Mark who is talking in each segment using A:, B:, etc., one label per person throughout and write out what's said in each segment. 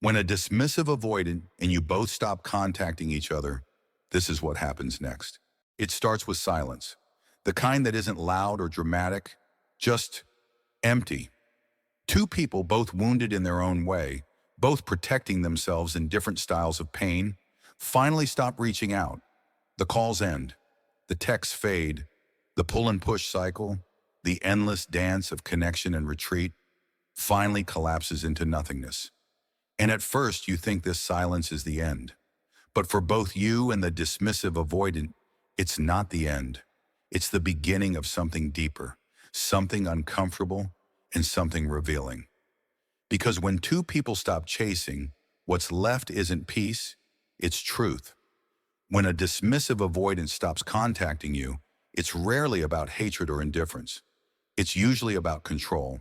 A: When a dismissive avoidant and you both stop contacting each other, this is what happens next. It starts with silence, the kind that isn't loud or dramatic, just empty. Two people, both wounded in their own way, both protecting themselves in different styles of pain, finally stop reaching out. The calls end, the texts fade, the pull and push cycle, the endless dance of connection and retreat, finally collapses into nothingness. And at first you think this silence is the end. But for both you and the dismissive avoidant, it's not the end. It's the beginning of something deeper, something uncomfortable, and something revealing. Because when two people stop chasing, what's left isn't peace, it's truth. When a dismissive avoidant stops contacting you, it's rarely about hatred or indifference. It's usually about control.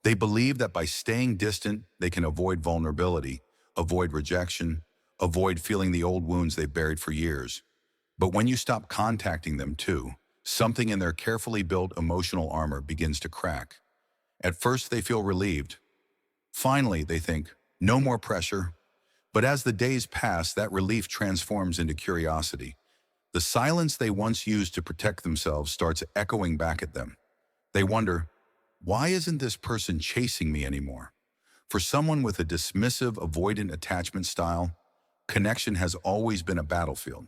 A: They believe that by staying distant, they can avoid vulnerability, avoid rejection, avoid feeling the old wounds they've buried for years. But when you stop contacting them too, something in their carefully built emotional armor begins to crack. At first, they feel relieved. Finally, they think, no more pressure. But as the days pass, that relief transforms into curiosity. The silence they once used to protect themselves starts echoing back at them. They wonder, why isn't this person chasing me anymore? For someone with a dismissive, avoidant attachment style, connection has always been a battlefield.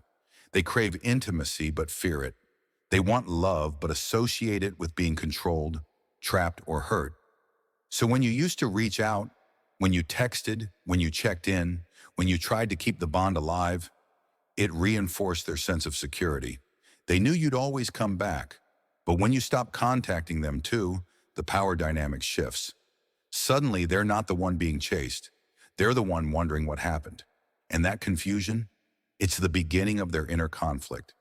A: They crave intimacy but fear it. They want love but associate it with being controlled, trapped, or hurt. So when you used to reach out, when you texted, when you checked in, when you tried to keep the bond alive, it reinforced their sense of security. They knew you'd always come back. But when you stop contacting them too, the power dynamic shifts. Suddenly, they're not the one being chased. They're the one wondering what happened. And that confusion, it's the beginning of their inner conflict.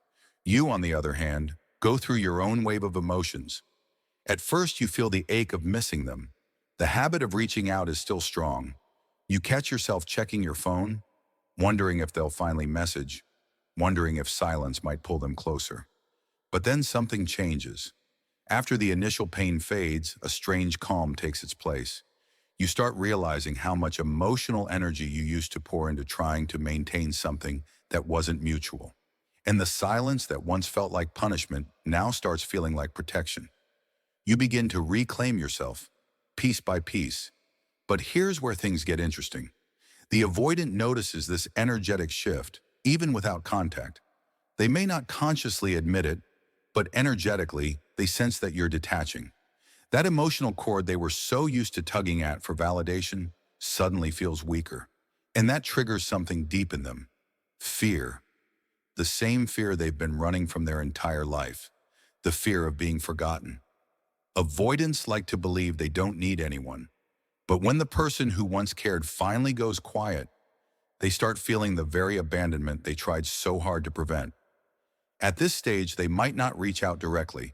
A: You, on the other hand, go through your own wave of emotions. At first, you feel the ache of missing them. The habit of reaching out is still strong. You catch yourself checking your phone, wondering if they'll finally message, wondering if silence might pull them closer. But then something changes. After the initial pain fades, a strange calm takes its place. You start realizing how much emotional energy you used to pour into trying to maintain something that wasn't mutual. And the silence that once felt like punishment now starts feeling like protection. You begin to reclaim yourself, piece by piece. But here's where things get interesting. The avoidant notices this energetic shift, even without contact. They may not consciously admit it, but energetically, they sense that you're detaching. That emotional cord they were so used to tugging at for validation suddenly feels weaker. And that triggers something deep in them. Fear. The same fear they've been running from their entire life. The fear of being forgotten. Avoidants like to believe they don't need anyone. But when the person who once cared finally goes quiet, they start feeling the very abandonment they tried so hard to prevent. At this stage, they might not reach out directly.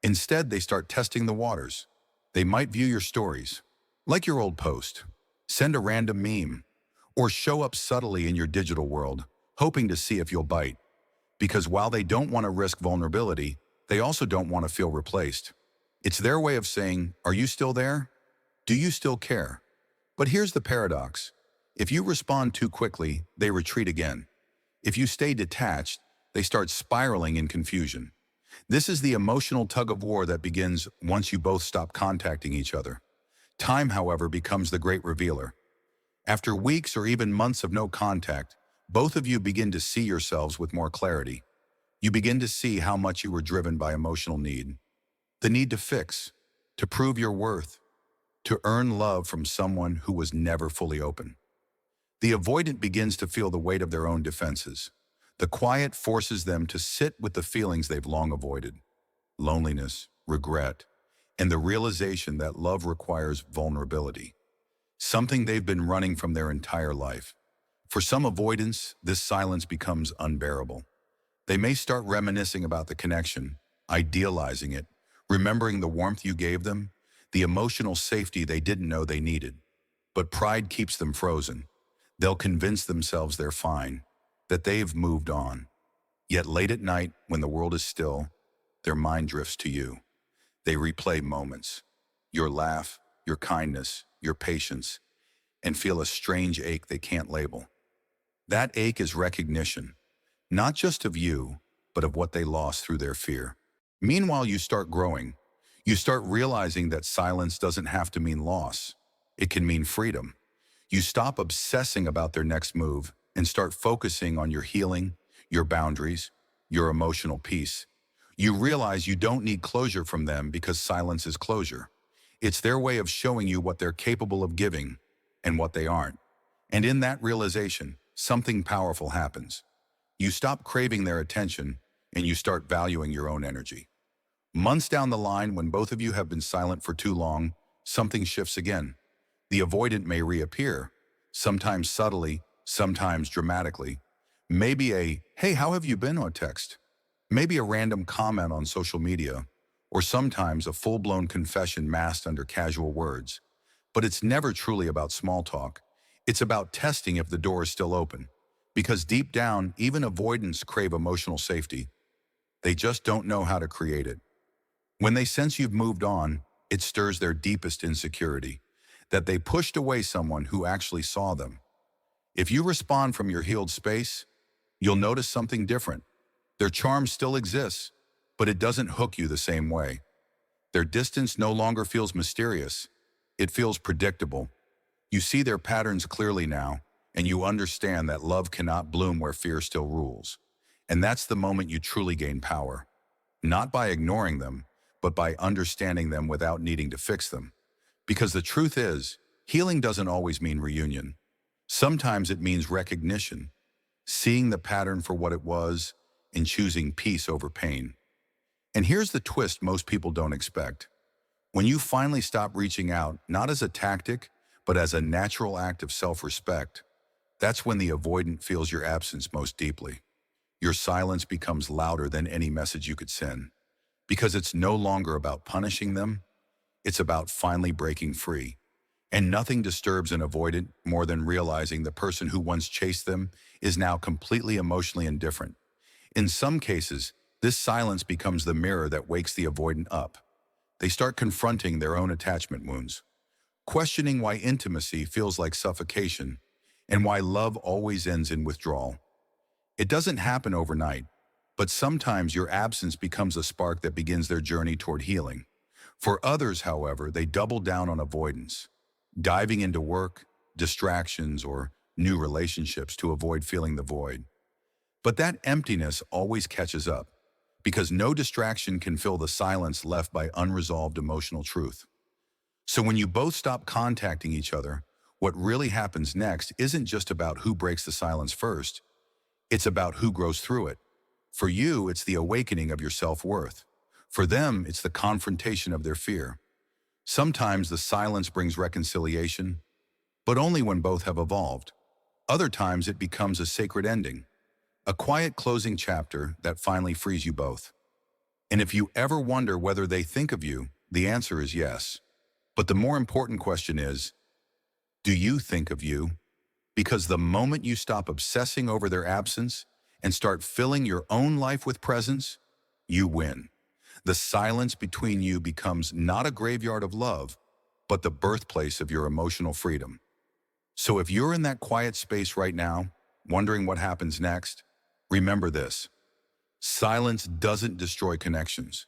A: Instead, they start testing the waters. They might view your stories, like your old post, send a random meme, or show up subtly in your digital world, hoping to see if you'll bite. Because while they don't want to risk vulnerability, they also don't want to feel replaced. It's their way of saying, are you still there? Do you still care? But here's the paradox. If you respond too quickly, they retreat again. If you stay detached, they start spiraling in confusion. This is the emotional tug-of-war that begins once you both stop contacting each other. Time, however, becomes the great revealer. After weeks or even months of no contact, both of you begin to see yourselves with more clarity. You begin to see how much you were driven by emotional need. The need to fix, to prove your worth, to earn love from someone who was never fully open. The avoidant begins to feel the weight of their own defenses. The quiet forces them to sit with the feelings they've long avoided. Loneliness, regret, and the realization that love requires vulnerability. Something they've been running from their entire life. For some avoidants, this silence becomes unbearable. They may start reminiscing about the connection, idealizing it, remembering the warmth you gave them, the emotional safety they didn't know they needed. But pride keeps them frozen. They'll convince themselves they're fine, that they've moved on. Yet late at night, when the world is still, their mind drifts to you. They replay moments, your laugh, your kindness, your patience, and feel a strange ache they can't label. That ache is recognition, not just of you, but of what they lost through their fear. Meanwhile, you start growing. You start realizing that silence doesn't have to mean loss. It can mean freedom. You stop obsessing about their next move and start focusing on your healing, your boundaries, your emotional peace. You realize you don't need closure from them because silence is closure. It's their way of showing you what they're capable of giving and what they aren't. And in that realization, something powerful happens. You stop craving their attention and you start valuing your own energy. Months down the line, when both of you have been silent for too long, something shifts again. The avoidant may reappear, sometimes subtly, sometimes dramatically. Maybe a, "Hey, how have you been?" on text. Maybe a random comment on social media, or sometimes a full-blown confession masked under casual words. But it's never truly about small talk. It's about testing if the door is still open. Because deep down, even avoidants crave emotional safety. They just don't know how to create it. When they sense you've moved on, it stirs their deepest insecurity, that they pushed away someone who actually saw them. If you respond from your healed space, you'll notice something different. Their charm still exists, but it doesn't hook you the same way. Their distance no longer feels mysterious. It feels predictable. You see their patterns clearly now, and you understand that love cannot bloom where fear still rules. And that's the moment you truly gain power. Not by ignoring them, but by understanding them without needing to fix them. Because the truth is, healing doesn't always mean reunion. Sometimes it means recognition, seeing the pattern for what it was, and choosing peace over pain. And here's the twist most people don't expect. When you finally stop reaching out, not as a tactic, but as a natural act of self-respect, that's when the avoidant feels your absence most deeply. Your silence becomes louder than any message you could send. Because it's no longer about punishing them, it's about finally breaking free. And nothing disturbs an avoidant more than realizing the person who once chased them is now completely emotionally indifferent. In some cases, this silence becomes the mirror that wakes the avoidant up. They start confronting their own attachment wounds, questioning why intimacy feels like suffocation and why love always ends in withdrawal. It doesn't happen overnight, but sometimes your absence becomes a spark that begins their journey toward healing. For others, however, they double down on avoidance, diving into work, distractions, or new relationships to avoid feeling the void. But that emptiness always catches up, because no distraction can fill the silence left by unresolved emotional truth. So when you both stop contacting each other, what really happens next isn't just about who breaks the silence first, it's about who grows through it. For you, it's the awakening of your self-worth. For them, it's the confrontation of their fear. Sometimes the silence brings reconciliation, but only when both have evolved. Other times it becomes a sacred ending, a quiet closing chapter that finally frees you both. And if you ever wonder whether they think of you, the answer is yes. But the more important question is, do you think of you? Because the moment you stop obsessing over their absence and start filling your own life with presence, you win. The silence between you becomes not a graveyard of love, but the birthplace of your emotional freedom. So if you're in that quiet space right now, wondering what happens next, remember this. Silence doesn't destroy connections.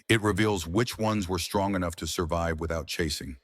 A: It reveals which ones were strong enough to survive without chasing.